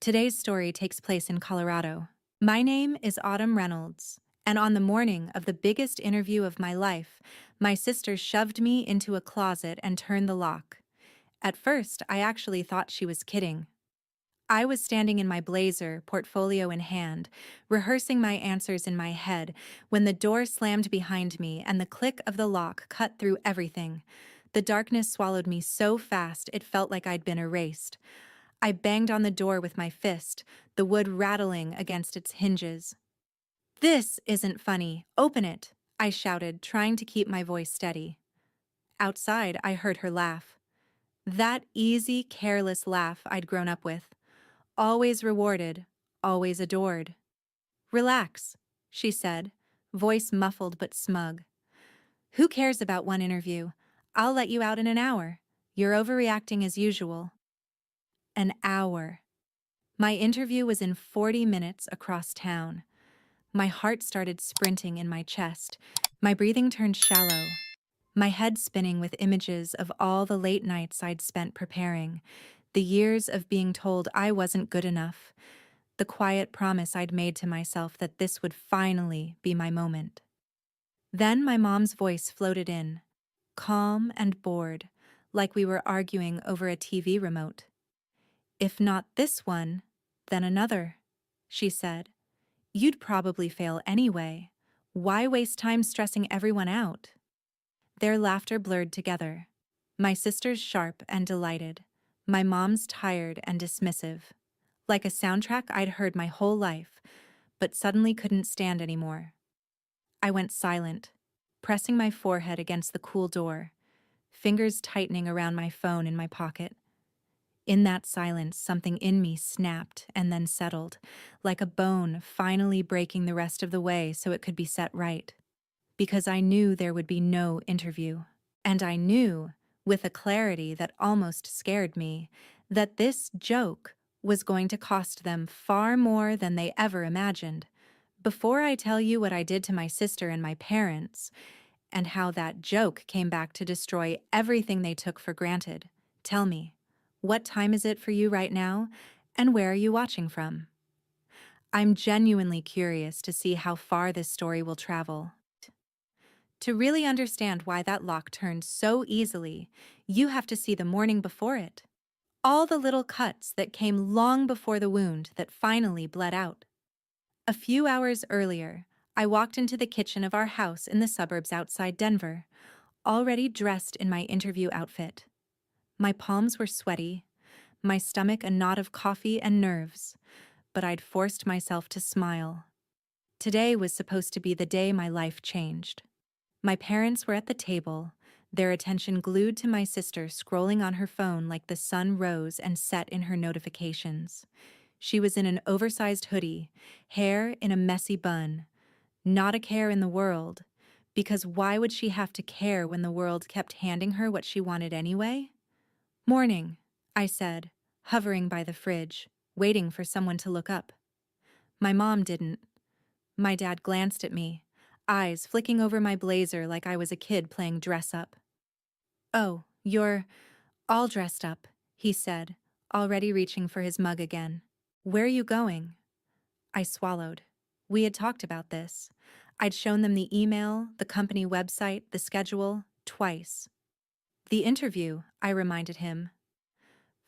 Today's story takes place in Colorado. My name is Autumn Reynolds, and on the morning of the biggest interview of my life, my sister shoved me into a closet and turned the lock. At first, I actually thought she was kidding. I was standing in my blazer, portfolio in hand, rehearsing my answers in my head, when the door slammed behind me and the click of the lock cut through everything. The darkness swallowed me so fast it felt like I'd been erased. I banged on the door with my fist, the wood rattling against its hinges. "This isn't funny. Open it," I shouted, trying to keep my voice steady. Outside, I heard her laugh. That easy, careless laugh I'd grown up with. Always rewarded, always adored. "Relax," she said, voice muffled but smug. "Who cares about one interview? I'll let you out in an hour. You're overreacting as usual." An hour. My interview was in 40 minutes across town. My heart started sprinting in my chest. My breathing turned shallow. My head spinning with images of all the late nights I'd spent preparing, the years of being told I wasn't good enough, the quiet promise I'd made to myself that this would finally be my moment. Then my mom's voice floated in, calm and bored, like we were arguing over a TV remote. "If not this one, then another," she said. "You'd probably fail anyway. Why waste time stressing everyone out?" Their laughter blurred together. My sister's sharp and delighted. My mom's tired and dismissive. Like a soundtrack I'd heard my whole life, but suddenly couldn't stand anymore. I went silent, pressing my forehead against the cool door, fingers tightening around my phone in my pocket. In that silence, something in me snapped and then settled, like a bone finally breaking the rest of the way so it could be set right. Because I knew there would be no interview. And I knew, with a clarity that almost scared me, that this joke was going to cost them far more than they ever imagined. Before I tell you what I did to my sister and my parents, and how that joke came back to destroy everything they took for granted, tell me, what time is it for you right now, and where are you watching from? I'm genuinely curious to see how far this story will travel. To really understand why that lock turned so easily, you have to see the morning before it. All the little cuts that came long before the wound that finally bled out. A few hours earlier, I walked into the kitchen of our house in the suburbs outside Denver, already dressed in my interview outfit. My palms were sweaty, my stomach a knot of coffee and nerves, but I'd forced myself to smile. Today was supposed to be the day my life changed. My parents were at the table, their attention glued to my sister scrolling on her phone like the sun rose and set in her notifications. She was in an oversized hoodie, hair in a messy bun. Not a care in the world, because why would she have to care when the world kept handing her what she wanted anyway? "Morning," I said, hovering by the fridge, waiting for someone to look up. My mom didn't. My dad glanced at me, eyes flicking over my blazer like I was a kid playing dress-up. "Oh, you're all dressed up," he said, already reaching for his mug again. "Where are you going?" I swallowed. We had talked about this. I'd shown them the email, the company website, the schedule, twice. "The interview," I reminded him.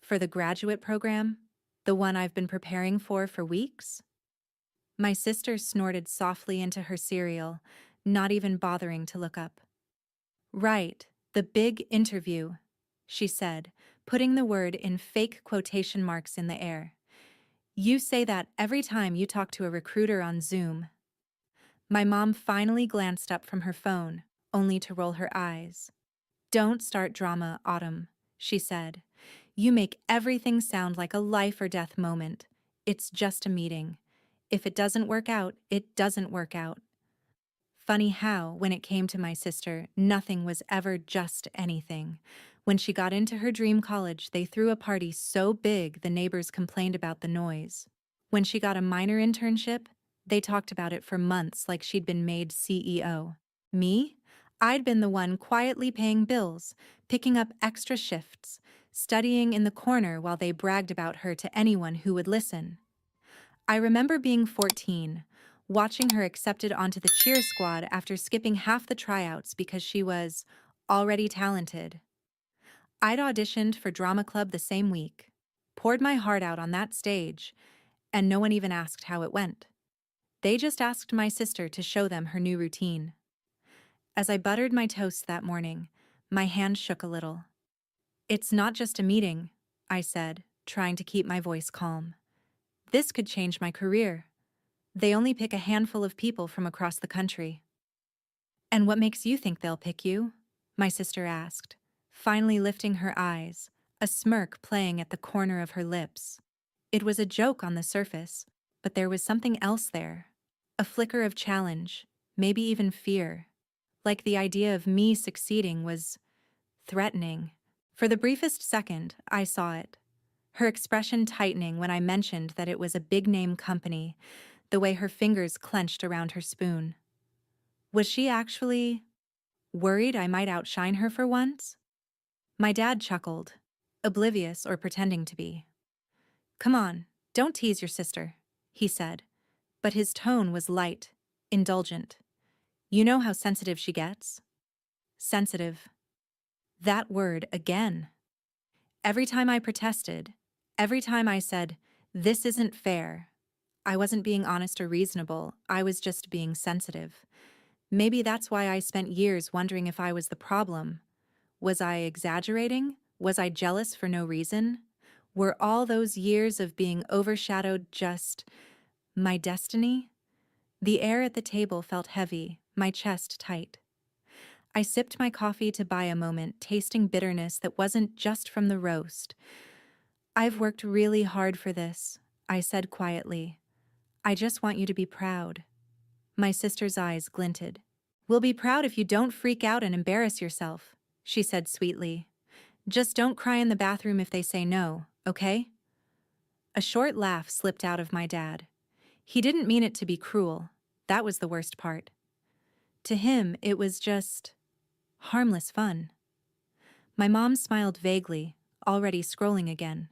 "For the graduate program? The one I've been preparing for weeks?" My sister snorted softly into her cereal, not even bothering to look up. "Right, the big interview," she said, putting the word in fake quotation marks in the air. "You say that every time you talk to a recruiter on Zoom." My mom finally glanced up from her phone, only to roll her eyes. "Don't start drama, Autumn," she said. "You make everything sound like a life or death moment. It's just a meeting. If it doesn't work out, it doesn't work out." Funny how, when it came to my sister, nothing was ever just anything. When she got into her dream college, they threw a party so big the neighbors complained about the noise. When she got a minor internship, they talked about it for months like she'd been made CEO. Me? I'd been the one quietly paying bills, picking up extra shifts, studying in the corner while they bragged about her to anyone who would listen. I remember being 14, watching her accepted onto the cheer squad after skipping half the tryouts because she was already talented. I'd auditioned for drama club the same week, poured my heart out on that stage, and no one even asked how it went. They just asked my sister to show them her new routine. As I buttered my toast that morning, my hand shook a little. "It's not just a meeting," I said, trying to keep my voice calm. "This could change my career. They only pick a handful of people from across the country." "And what makes you think they'll pick you?" my sister asked, finally lifting her eyes, a smirk playing at the corner of her lips. It was a joke on the surface, but there was something else there. A flicker of challenge, maybe even fear. Like the idea of me succeeding was threatening. For the briefest second, I saw it. Her expression tightening when I mentioned that it was a big-name company, the way her fingers clenched around her spoon. Was she actually worried I might outshine her for once? My dad chuckled, oblivious or pretending to be. "Come on, don't tease your sister," he said, but his tone was light, indulgent. "You know how sensitive she gets?" Sensitive. That word again. Every time I protested, every time I said, "This isn't fair," I wasn't being honest or reasonable, I was just being sensitive. Maybe that's why I spent years wondering if I was the problem. Was I exaggerating? Was I jealous for no reason? Were all those years of being overshadowed just my destiny? The air at the table felt heavy, my chest tight. I sipped my coffee to buy a moment, tasting bitterness that wasn't just from the roast. "I've worked really hard for this," I said quietly. "I just want you to be proud." My sister's eyes glinted. "We'll be proud if you don't freak out and embarrass yourself," she said sweetly. "Just don't cry in the bathroom if they say no, okay?" A short laugh slipped out of my dad. He didn't mean it to be cruel. That was the worst part. To him, it was just harmless fun. My mom smiled vaguely, already scrolling again.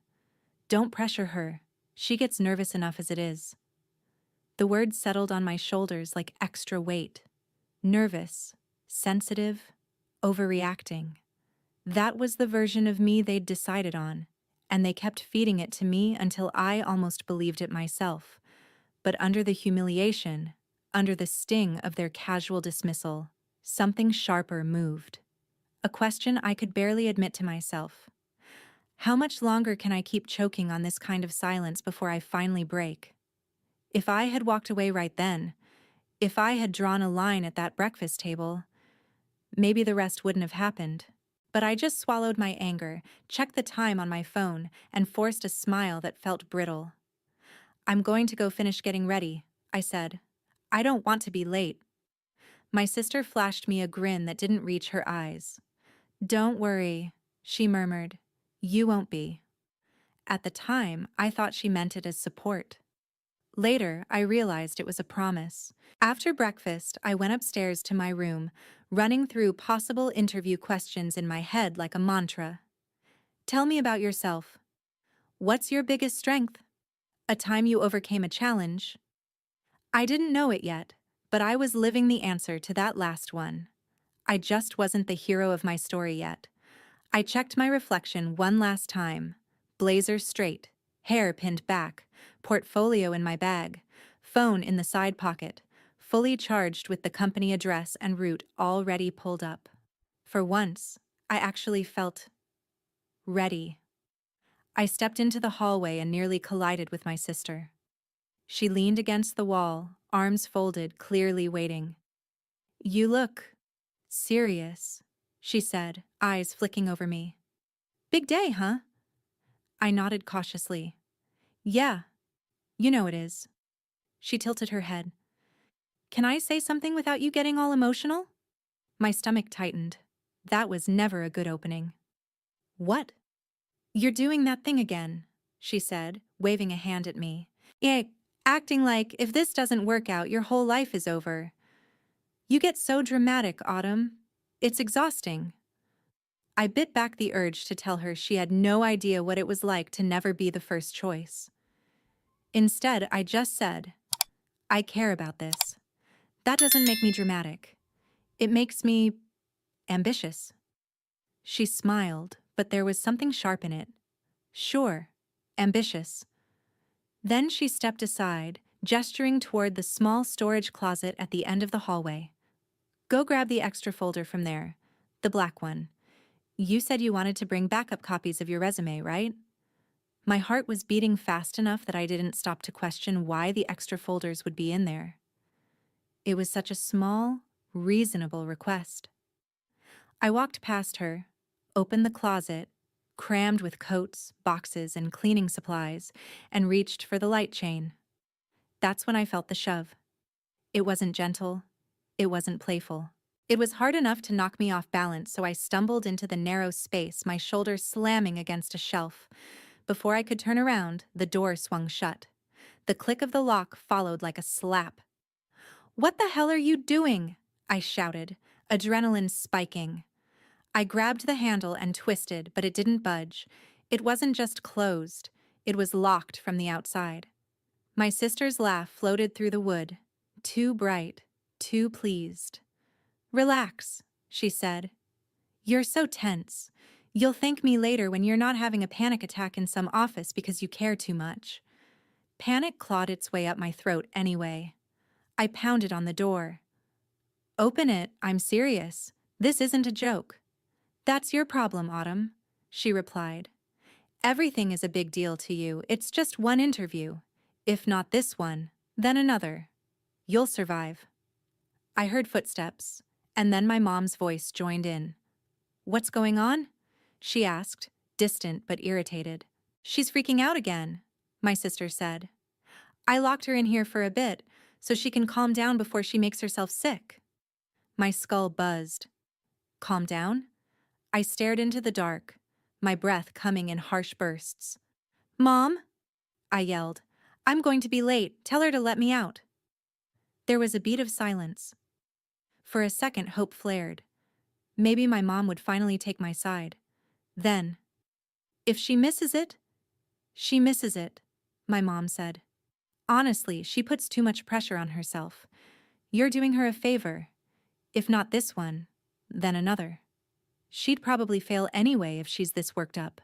"Don't pressure her. She gets nervous enough as it is." The words settled on my shoulders like extra weight. Nervous, sensitive, overreacting. That was the version of me they'd decided on, and they kept feeding it to me until I almost believed it myself. But under the humiliation, under the sting of their casual dismissal, something sharper moved. A question I could barely admit to myself. How much longer can I keep choking on this kind of silence before I finally break? If I had walked away right then, if I had drawn a line at that breakfast table, maybe the rest wouldn't have happened. But I just swallowed my anger, checked the time on my phone, and forced a smile that felt brittle. "I'm going to go finish getting ready," I said. "I don't want to be late." My sister flashed me a grin that didn't reach her eyes. "Don't worry," she murmured. "You won't be." At the time, I thought she meant it as support. Later, I realized it was a promise. After breakfast, I went upstairs to my room, running through possible interview questions in my head like a mantra. "Tell me about yourself. What's your biggest strength? A time you overcame a challenge?" I didn't know it yet, but I was living the answer to that last one. I just wasn't the hero of my story yet. I checked my reflection one last time. Blazer straight, hair pinned back, portfolio in my bag, phone in the side pocket, fully charged with the company address and route already pulled up. For once, I actually felt ready. I stepped into the hallway and nearly collided with my sister. She leaned against the wall, arms folded, clearly waiting. "You look serious," she said, eyes flicking over me. "Big day, huh?" I nodded cautiously. "Yeah, you know it is." She tilted her head. "Can I say something without you getting all emotional?" My stomach tightened. That was never a good opening. "What?" "You're doing that thing again," she said, waving a hand at me. "Yeah, acting like if this doesn't work out, your whole life is over. You get so dramatic, Autumn. It's exhausting." I bit back the urge to tell her she had no idea what it was like to never be the first choice. Instead, I just said, I care about this. That doesn't make me dramatic. It makes me ambitious. She smiled, but there was something sharp in it. Sure, ambitious. Then she stepped aside, gesturing toward the small storage closet at the end of the hallway. Go grab the extra folder from there, the black one. You said you wanted to bring backup copies of your resume, right? My heart was beating fast enough that I didn't stop to question why the extra folders would be in there. It was such a small, reasonable request. I walked past her, opened the closet, crammed with coats, boxes, and cleaning supplies, and reached for the light chain. That's when I felt the shove. It wasn't gentle. It wasn't playful. It was hard enough to knock me off balance, so I stumbled into the narrow space, my shoulder slamming against a shelf. Before I could turn around, the door swung shut. The click of the lock followed like a slap. "What the hell are you doing?" I shouted, adrenaline spiking. I grabbed the handle and twisted, but it didn't budge. It wasn't just closed, it was locked from the outside. My sister's laugh floated through the wood, too bright, too pleased. "Relax," she said. "You're so tense. You'll thank me later when you're not having a panic attack in some office because you care too much." Panic clawed its way up my throat anyway. I pounded on the door. "Open it, I'm serious. This isn't a joke." "That's your problem, Autumn," she replied. "Everything is a big deal to you. It's just one interview. If not this one, then another. You'll survive." I heard footsteps, and then my mom's voice joined in. "What's going on?" she asked, distant but irritated. "She's freaking out again," my sister said. "I locked her in here for a bit, so she can calm down before she makes herself sick." My skull buzzed. Calm down? I stared into the dark, my breath coming in harsh bursts. "Mom?" I yelled. "I'm going to be late. Tell her to let me out." There was a beat of silence. For a second, hope flared. Maybe my mom would finally take my side. Then, "If she misses it, she misses it," my mom said. "Honestly, she puts too much pressure on herself. You're doing her a favor. If not this one, then another. She'd probably fail anyway if she's this worked up."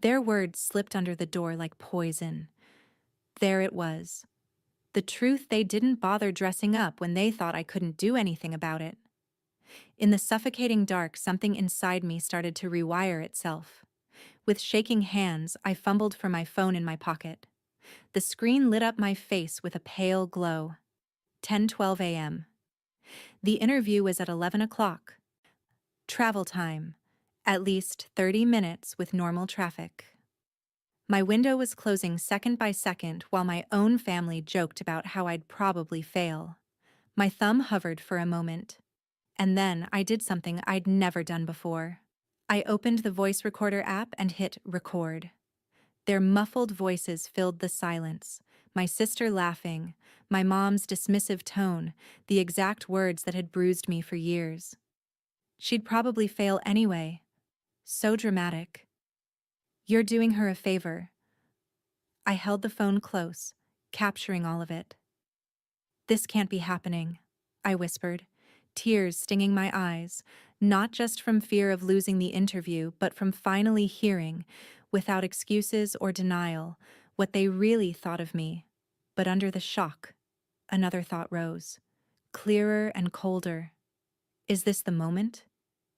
Their words slipped under the door like poison. There it was. The truth they didn't bother dressing up when they thought I couldn't do anything about it. In the suffocating dark, something inside me started to rewire itself. With shaking hands, I fumbled for my phone in my pocket. The screen lit up my face with a pale glow. 10:12 a.m. The interview was at 11 o'clock. Travel time, at least 30 minutes with normal traffic. My window was closing second by second while my own family joked about how I'd probably fail. My thumb hovered for a moment. And then I did something I'd never done before. I opened the voice recorder app and hit record. Their muffled voices filled the silence, my sister laughing, my mom's dismissive tone, the exact words that had bruised me for years. She'd probably fail anyway. So dramatic. "You're doing her a favor." I held the phone close, capturing all of it. "This can't be happening," I whispered, tears stinging my eyes, not just from fear of losing the interview, but from finally hearing, without excuses or denial, what they really thought of me. But under the shock, another thought rose, clearer and colder. Is this the moment?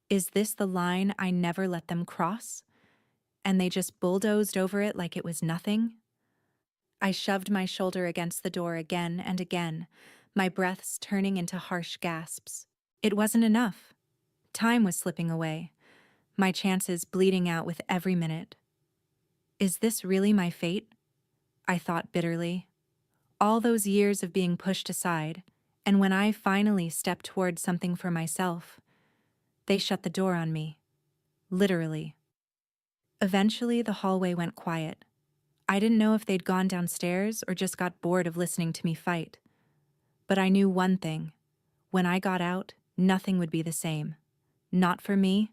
Is this the line I never let them cross? And they just bulldozed over it like it was nothing? I shoved my shoulder against the door again and again, my breaths turning into harsh gasps. It wasn't enough. Time was slipping away, my chances bleeding out with every minute. Is this really my fate? I thought bitterly. All those years of being pushed aside, and when I finally stepped toward something for myself, they shut the door on me. Literally. Eventually, the hallway went quiet. I didn't know if they'd gone downstairs or just got bored of listening to me fight. But I knew one thing. When I got out, nothing would be the same. Not for me,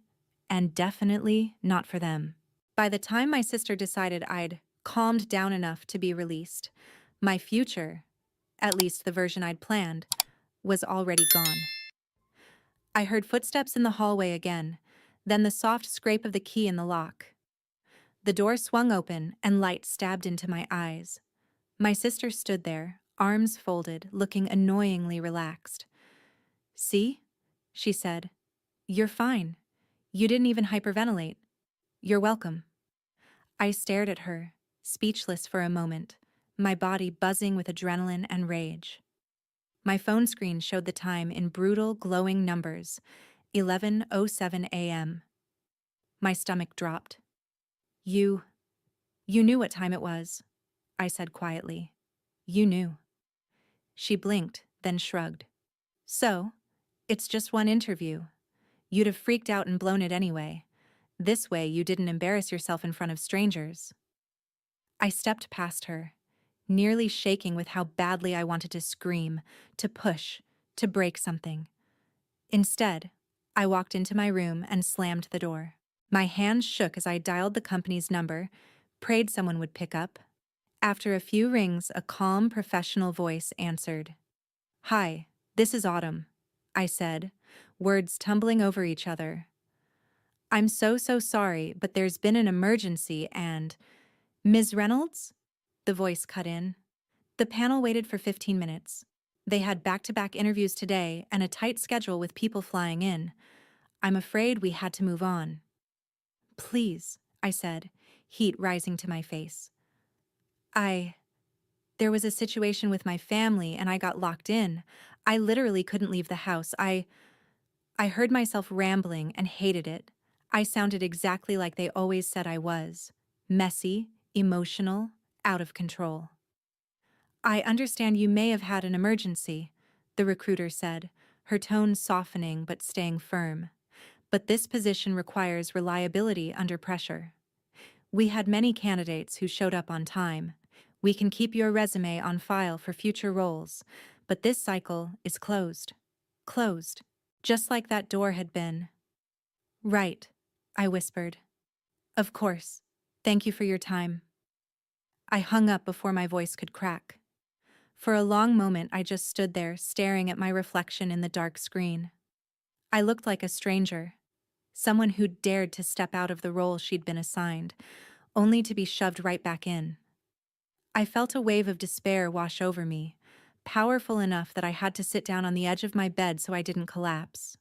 and definitely not for them. By the time my sister decided I'd calmed down enough to be released, my future, at least the version I'd planned, was already gone. I heard footsteps in the hallway again, then the soft scrape of the key in the lock. The door swung open and light stabbed into my eyes. My sister stood there, arms folded, looking annoyingly relaxed. "See?" she said. "You're fine. You didn't even hyperventilate. You're welcome." I stared at her, speechless for a moment, my body buzzing with adrenaline and rage. My phone screen showed the time in brutal, glowing numbers, 11:07 a.m. My stomach dropped. You knew what time it was," I said quietly. "You knew." She blinked, then shrugged. "So, it's just one interview. You'd have freaked out and blown it anyway. This way you didn't embarrass yourself in front of strangers." I stepped past her, nearly shaking with how badly I wanted to scream, to push, to break something. Instead, I walked into my room and slammed the door. My hands shook as I dialed the company's number, prayed someone would pick up. After a few rings, a calm, professional voice answered. "Hi, this is Autumn," I said, words tumbling over each other. "I'm so sorry, but there's been an emergency and—" "Ms. Reynolds?" the voice cut in. The panel waited for 15 minutes. They had back-to-back interviews today and a tight schedule with people flying in. I'm afraid we had to move on. "Please," I said, heat rising to my face. There was a situation with my family and I got locked in. I literally couldn't leave the house. I heard myself rambling and hated it. I sounded exactly like they always said I was. Messy, emotional, out of control. "I understand you may have had an emergency," the recruiter said, her tone softening but staying firm. "But this position requires reliability under pressure. We had many candidates who showed up on time. We can keep your resume on file for future roles, but this cycle is closed. Closed. Just like that door had been." "Right," I whispered. "Of course. Thank you for your time." I hung up before my voice could crack. For a long moment I just stood there staring at my reflection in the dark screen. I looked like a stranger, someone who'd dared to step out of the role she'd been assigned, only to be shoved right back in. I felt a wave of despair wash over me, powerful enough that I had to sit down on the edge of my bed so I didn't collapse.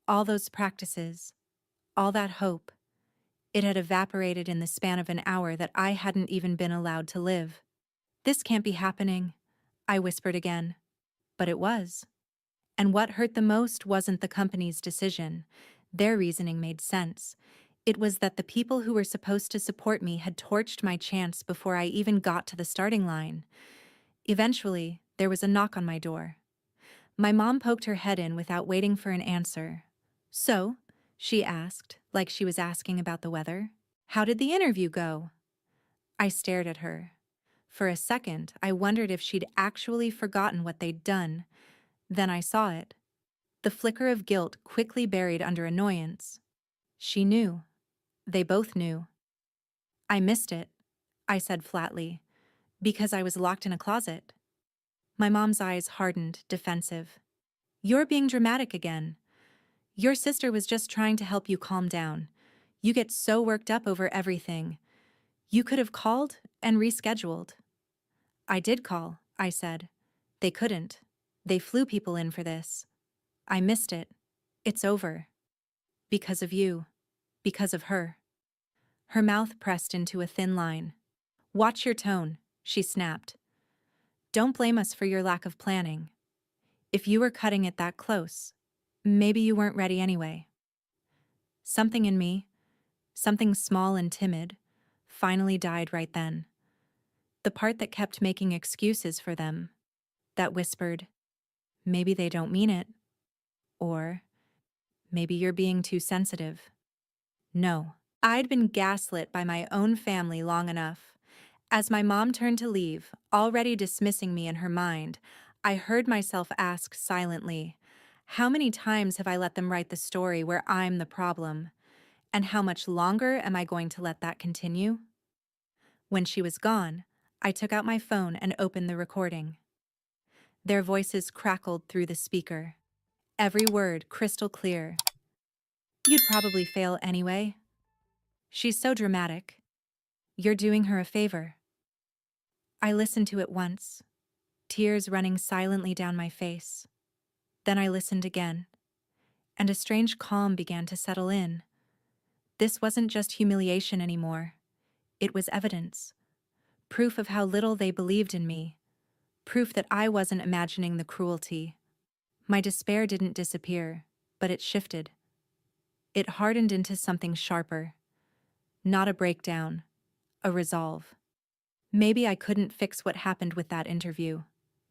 All those practices, all that hope, it had evaporated in the span of an hour that I hadn't even been allowed to live. "This can't be happening," I whispered again. But it was. And what hurt the most wasn't the company's decision. Their reasoning made sense. It was that the people who were supposed to support me had torched my chance before I even got to the starting line. Eventually, there was a knock on my door. My mom poked her head in without waiting for an answer. "So," she asked, like she was asking about the weather, "how did the interview go?" I stared at her. For a second, I wondered if she'd actually forgotten what they'd done. Then I saw it. The flicker of guilt quickly buried under annoyance. She knew. They both knew. "I missed it," I said flatly, "because I was locked in a closet." My mom's eyes hardened, defensive. "You're being dramatic again. Your sister was just trying to help you calm down. You get so worked up over everything. You could have called and rescheduled." "I did call," I said. "They couldn't. They flew people in for this. I missed it. It's over. Because of you. Because of her." Her mouth pressed into a thin line. "Watch your tone," she snapped. "Don't blame us for your lack of planning. If you were cutting it that close, maybe you weren't ready anyway." Something in me, something small and timid, finally died right then. The part that kept making excuses for them, that whispered, "Maybe they don't mean it," or "Maybe you're being too sensitive." No. I'd been gaslit by my own family long enough. As my mom turned to leave, already dismissing me in her mind, I heard myself ask silently, how many times have I let them write the story where I'm the problem? And how much longer am I going to let that continue? When she was gone, I took out my phone and opened the recording. Their voices crackled through the speaker, every word crystal clear. You'd probably fail anyway. She's so dramatic. You're doing her a favor. I listened to it once, tears running silently down my face. Then I listened again, and a strange calm began to settle in. This wasn't just humiliation anymore. It was evidence, proof of how little they believed in me, proof that I wasn't imagining the cruelty. My despair didn't disappear, but it shifted. It hardened into something sharper. Not a breakdown, a resolve. Maybe I couldn't fix what happened with that interview,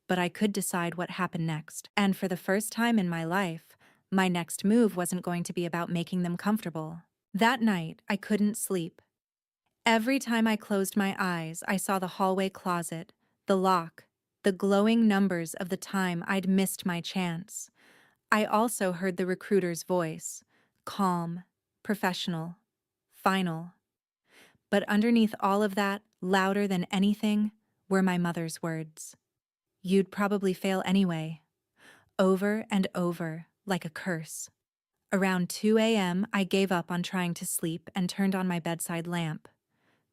but I could decide what happened next. And for the first time in my life, my next move wasn't going to be about making them comfortable. That night, I couldn't sleep. Every time I closed my eyes, I saw the hallway closet, the lock, the glowing numbers of the time I'd missed my chance. I also heard the recruiter's voice, calm, professional, final. But underneath all of that, louder than anything, were my mother's words. You'd probably fail anyway. Over and over, like a curse. Around 2 a.m., I gave up on trying to sleep and turned on my bedside lamp.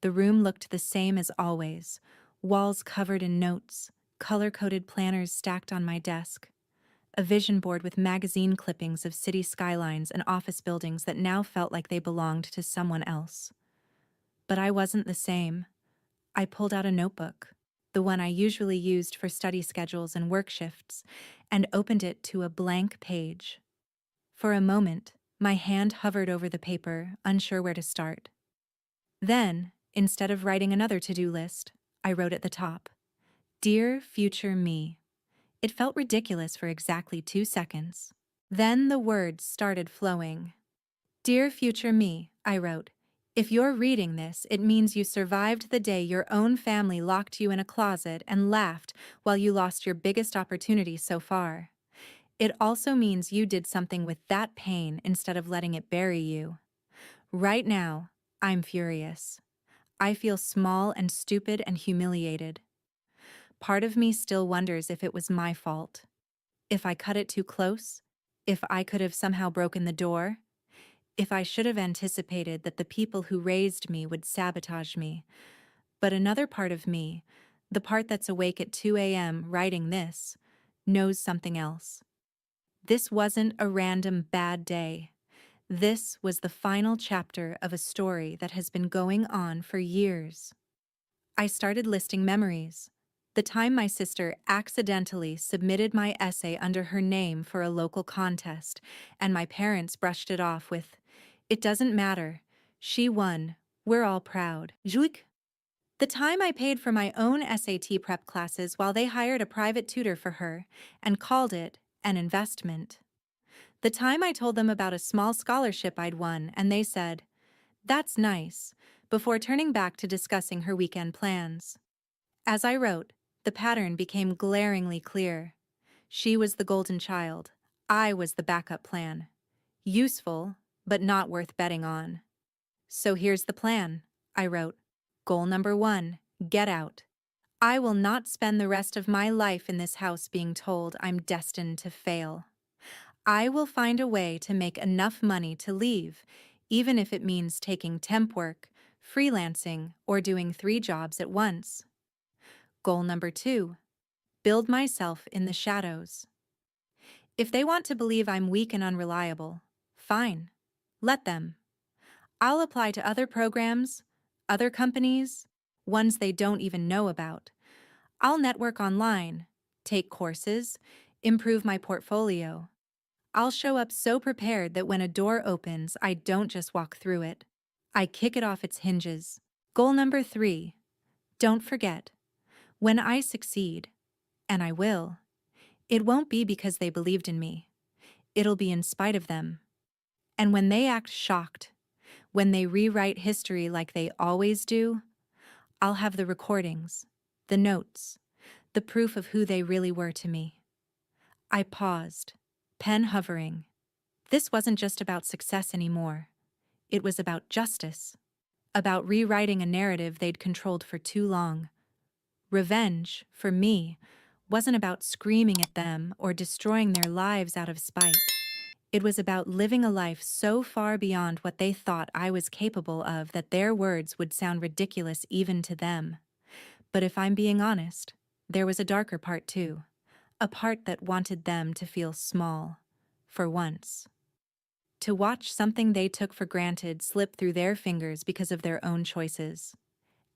The room looked the same as always, walls covered in notes, color-coded planners stacked on my desk, a vision board with magazine clippings of city skylines and office buildings that now felt like they belonged to someone else. But I wasn't the same. I pulled out a notebook, the one I usually used for study schedules and work shifts, and opened it to a blank page. For a moment, my hand hovered over the paper, unsure where to start. Then, instead of writing another to-do list, I wrote at the top, "Dear future me." It felt ridiculous for exactly 2 seconds. Then the words started flowing. "Dear future me," I wrote, "if you're reading this, it means you survived the day your own family locked you in a closet and laughed while you lost your biggest opportunity so far. It also means you did something with that pain instead of letting it bury you. Right now, I'm furious. I feel small and stupid and humiliated. Part of me still wonders if it was my fault. If I cut it too close? If I could have somehow broken the door? If I should have anticipated that the people who raised me would sabotage me. But another part of me, the part that's awake at 2 a.m. writing this, knows something else. This wasn't a random bad day. This was the final chapter of a story that has been going on for years. I started listing memories. The time my sister accidentally submitted my essay under her name for a local contest, and my parents brushed it off with, "It doesn't matter. She won. We're all proud." Juik. The time I paid for my own SAT prep classes while they hired a private tutor for her and called it an investment. The time I told them about a small scholarship I'd won and they said, "That's nice," before turning back to discussing her weekend plans. As I wrote, the pattern became glaringly clear. She was the golden child. I was the backup plan. Useful, but not worth betting on. "So here's the plan," I wrote. "Goal number 1, get out. I will not spend the rest of my life in this house being told I'm destined to fail. I will find a way to make enough money to leave, even if it means taking temp work, freelancing, or doing 3 jobs at once. Goal number 2, build myself in the shadows. If they want to believe I'm weak and unreliable, fine, let them. I'll apply to other programs, other companies, ones they don't even know about. I'll network online, take courses, improve my portfolio. I'll show up so prepared that when a door opens, I don't just walk through it. I kick it off its hinges." Goal number 3, don't forget, when I succeed, and I will, it won't be because they believed in me. It'll be in spite of them. And when they act shocked, when they rewrite history like they always do, I'll have the recordings, the notes, the proof of who they really were to me. I paused, pen hovering. This wasn't just about success anymore. It was about justice, about rewriting a narrative they'd controlled for too long. Revenge, for me, wasn't about screaming at them or destroying their lives out of spite. It was about living a life so far beyond what they thought I was capable of that their words would sound ridiculous even to them. But if I'm being honest, there was a darker part too. A part that wanted them to feel small. For once. To watch something they took for granted slip through their fingers because of their own choices.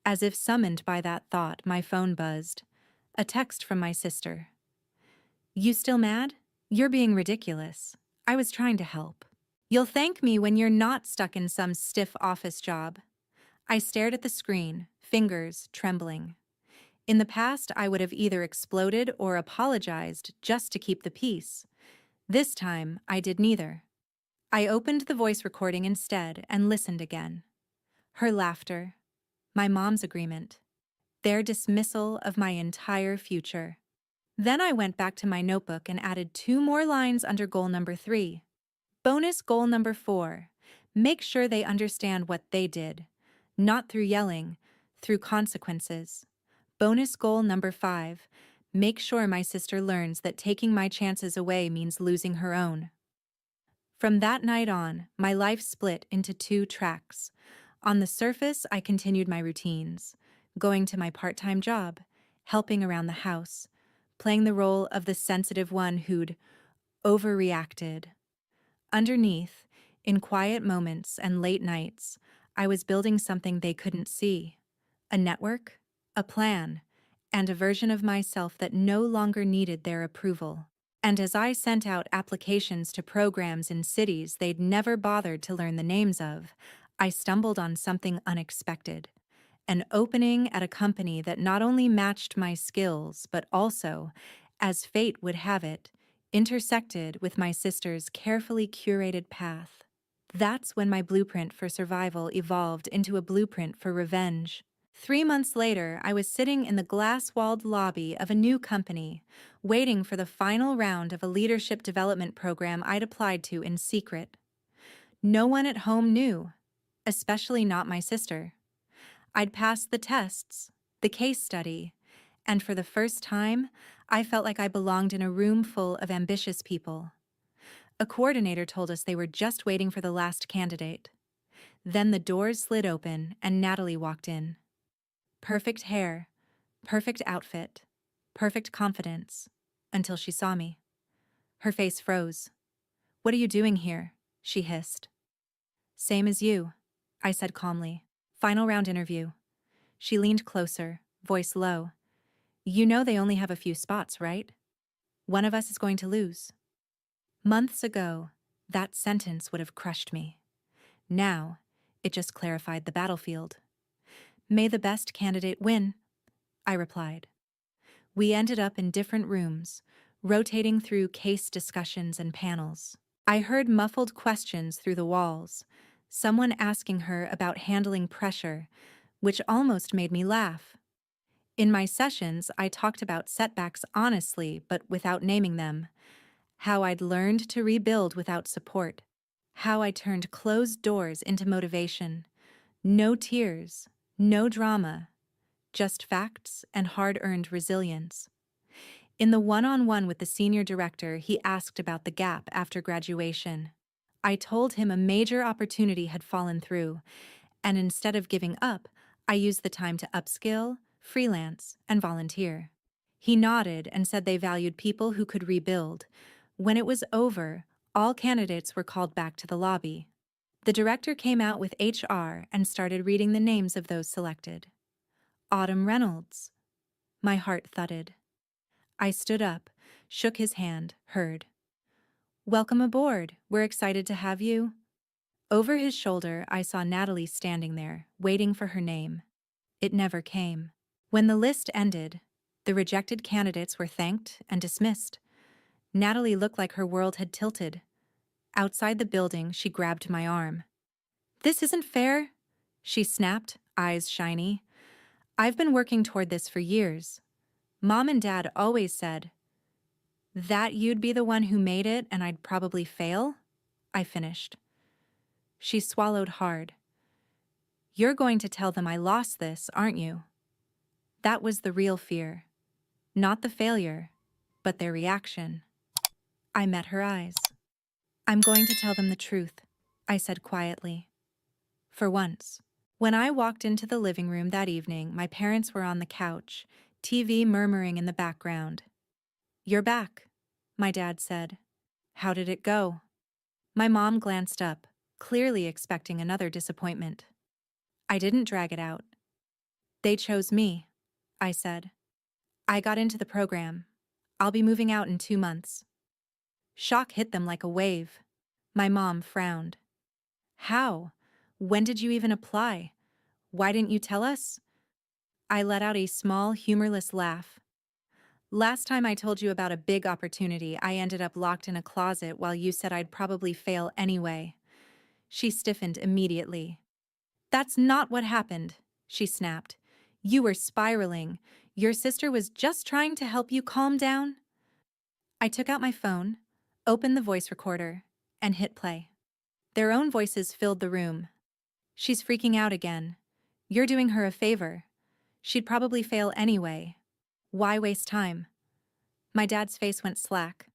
As if summoned by that thought, my phone buzzed. A text from my sister. "You still mad? You're being ridiculous. I was trying to help. You'll thank me when you're not stuck in some stiff office job." I stared at the screen, fingers trembling. In the past, I would have either exploded or apologized just to keep the peace. This time, I did neither. I opened the voice recording instead and listened again. Her laughter, my mom's agreement, their dismissal of my entire future. Then I went back to my notebook and added 2 more lines under goal number 3. Bonus goal number 4. Make sure they understand what they did. Not through yelling, through consequences. Bonus goal number 5. Make sure my sister learns that taking my chances away means losing her own. From that night on, my life split into 2 tracks. On the surface, I continued my routines, going to my part-time job, helping around the house, playing the role of the sensitive one who'd overreacted. Underneath, in quiet moments and late nights, I was building something they couldn't see. A network, a plan, and a version of myself that no longer needed their approval. And as I sent out applications to programs in cities they'd never bothered to learn the names of, I stumbled on something unexpected. An opening at a company that not only matched my skills, but also, as fate would have it, intersected with my sister's carefully curated path. That's when my blueprint for survival evolved into a blueprint for revenge. 3 months later, I was sitting in the glass-walled lobby of a new company, waiting for the final round of a leadership development program I'd applied to in secret. No one at home knew, especially not my sister. I'd passed the tests, the case study, and for the first time, I felt like I belonged in a room full of ambitious people. A coordinator told us they were just waiting for the last candidate. Then the doors slid open and Natalie walked in. Perfect hair, perfect outfit, perfect confidence, until she saw me. Her face froze. "What are you doing here?" she hissed. "Same as you," I said calmly. "Final round interview." She leaned closer, voice low. "You know they only have a few spots, right? One of us is going to lose." Months ago, that sentence would have crushed me. Now, it just clarified the battlefield. "May the best candidate win," I replied. We ended up in different rooms, rotating through case discussions and panels. I heard muffled questions through the walls, someone asking her about handling pressure, which almost made me laugh. In my sessions, I talked about setbacks honestly, but without naming them. How I'd learned to rebuild without support. How I turned closed doors into motivation. No tears, no drama, just facts and hard-earned resilience. In the one-on-one with the senior director, he asked about the gap after graduation. I told him a major opportunity had fallen through, and instead of giving up, I used the time to upskill, freelance, and volunteer. He nodded and said they valued people who could rebuild. When it was over, all candidates were called back to the lobby. The director came out with HR and started reading the names of those selected. Autumn Reynolds. My heart thudded. I stood up, shook his hand, heard. "Welcome aboard. We're excited to have you." Over his shoulder, I saw Natalie standing there, waiting for her name. It never came. When the list ended, the rejected candidates were thanked and dismissed. Natalie looked like her world had tilted. Outside the building, she grabbed my arm. "This isn't fair," she snapped, eyes shiny. "I've been working toward this for years. Mom and Dad always said that you'd be the one who made it and I'd probably fail," I finished. She swallowed hard. You're going to tell them I lost this, aren't you? That was the real fear. Not the failure, but their reaction. I met her eyes. I'm going to tell them the truth, I said quietly. For once. When I walked into the living room that evening, my parents were on the couch, TV murmuring in the background. You're back, my dad said. How did it go? My mom glanced up, clearly expecting another disappointment. I didn't drag it out. They chose me, I said. I got into the program. I'll be moving out in 2 months. Shock hit them like a wave. My mom frowned. How? When did you even apply? Why didn't you tell us? I let out a small, humorless laugh. Last time I told you about a big opportunity, I ended up locked in a closet while you said I'd probably fail anyway. She stiffened immediately. That's not what happened, she snapped. You were spiraling. Your sister was just trying to help you calm down. I took out my phone, opened the voice recorder, and hit play. Their own voices filled the room. She's freaking out again. You're doing her a favor. She'd probably fail anyway. Why waste time? My dad's face went slack.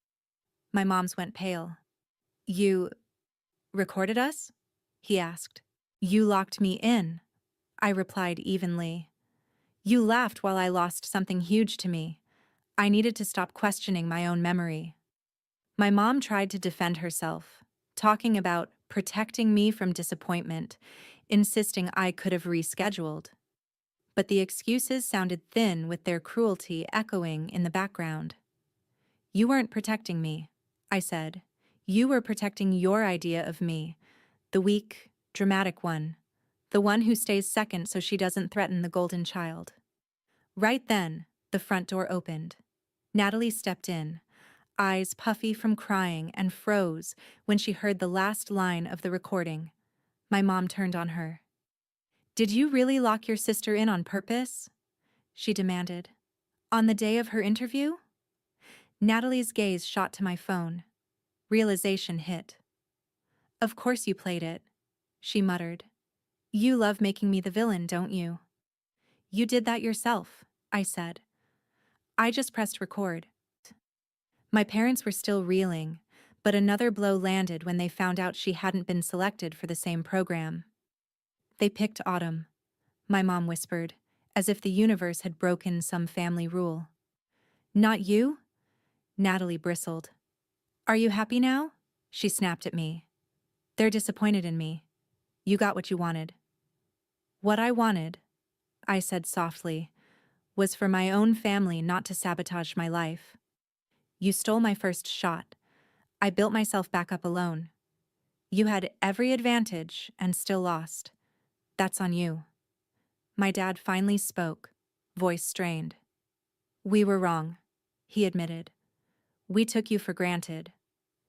My mom's went pale. You recorded us? He asked. You locked me in, I replied evenly. You laughed while I lost something huge to me. I needed to stop questioning my own memory. My mom tried to defend herself, talking about protecting me from disappointment, insisting I could have rescheduled. But the excuses sounded thin with their cruelty echoing in the background. You weren't protecting me, I said. You were protecting your idea of me, the weak, dramatic one, the one who stays second so she doesn't threaten the golden child. Right then, the front door opened. Natalie stepped in, eyes puffy from crying, and froze when she heard the last line of the recording. My mom turned on her. Did you really lock your sister in on purpose? She demanded. On the day of her interview? Natalie's gaze shot to my phone. Realization hit. Of course you played it, she muttered. You love making me the villain, don't you? You did that yourself, I said. I just pressed record. My parents were still reeling, but another blow landed when they found out she hadn't been selected for the same program. They picked Autumn, my mom whispered, as if the universe had broken some family rule. Not you? Natalie bristled. Are you happy now? She snapped at me. They're disappointed in me. You got what you wanted. What I wanted, I said softly, was for my own family not to sabotage my life. You stole my first shot. I built myself back up alone. You had every advantage and still lost. That's on you. My dad finally spoke, voice strained. We were wrong, he admitted. We took you for granted.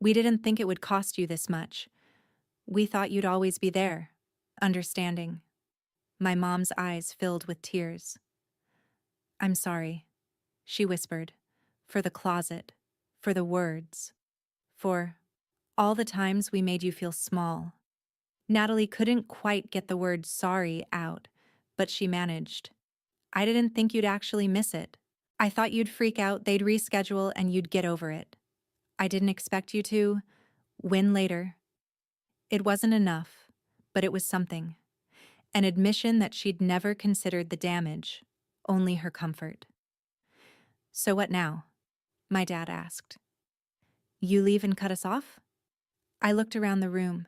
We didn't think it would cost you this much. We thought you'd always be there, understanding. My mom's eyes filled with tears. I'm sorry, she whispered, for the closet, for the words, for all the times we made you feel small. Natalie couldn't quite get the word sorry out, but she managed. I didn't think you'd actually miss it. I thought you'd freak out, they'd reschedule, and you'd get over it. I didn't expect you to win later. It wasn't enough, but it was something. An admission that she'd never considered the damage, only her comfort. So what now? My dad asked. You leave and cut us off? I looked around the room.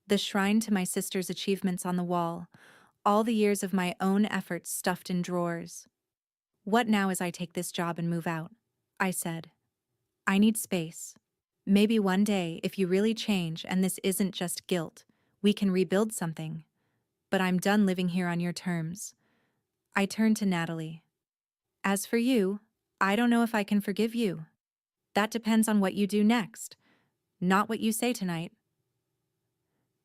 The shrine to my sister's achievements on the wall, all the years of my own efforts stuffed in drawers. What now as I take this job and move out? I said. I need space. Maybe one day, if you really change and this isn't just guilt, we can rebuild something. But I'm done living here on your terms. I turned to Natalie. As for you, I don't know if I can forgive you. That depends on what you do next, not what you say tonight.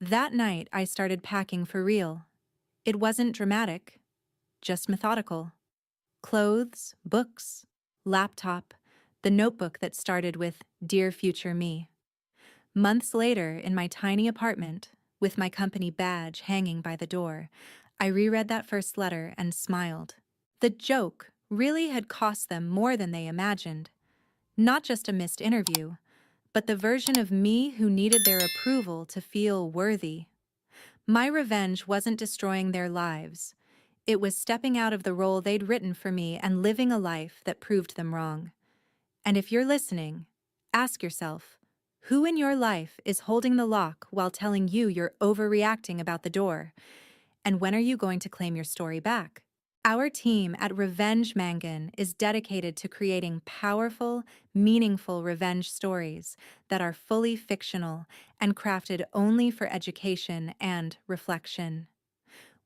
That night, I started packing for real. It wasn't dramatic, just methodical. Clothes, books, laptop, the notebook that started with Dear Future Me. Months later, in my tiny apartment, with my company badge hanging by the door. I reread that first letter and smiled. The joke really had cost them more than they imagined. Not just a missed interview, but the version of me who needed their approval to feel worthy. My revenge wasn't destroying their lives. It was stepping out of the role they'd written for me and living a life that proved them wrong. And if you're listening, ask yourself, who in your life is holding the lock while telling you you're overreacting about the door? And when are you going to claim your story back? Our team at Revenge Mangan is dedicated to creating powerful, meaningful revenge stories that are fully fictional and crafted only for education and reflection.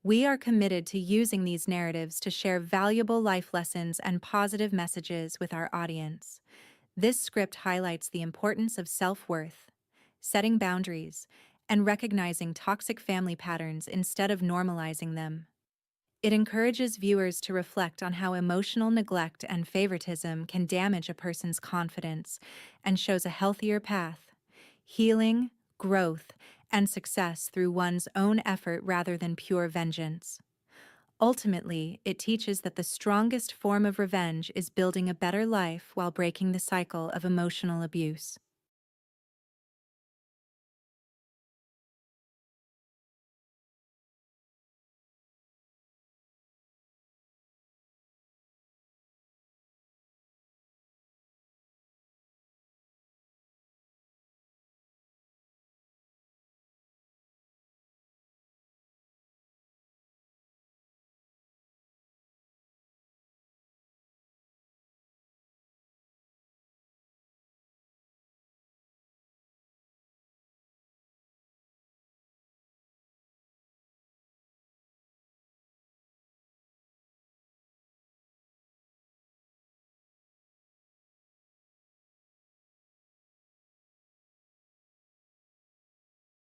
We are committed to using these narratives to share valuable life lessons and positive messages with our audience. This script highlights the importance of self-worth, setting boundaries, and recognizing toxic family patterns instead of normalizing them. It encourages viewers to reflect on how emotional neglect and favoritism can damage a person's confidence and shows a healthier path, healing, growth, and success through one's own effort rather than pure vengeance. Ultimately, it teaches that the strongest form of revenge is building a better life while breaking the cycle of emotional abuse.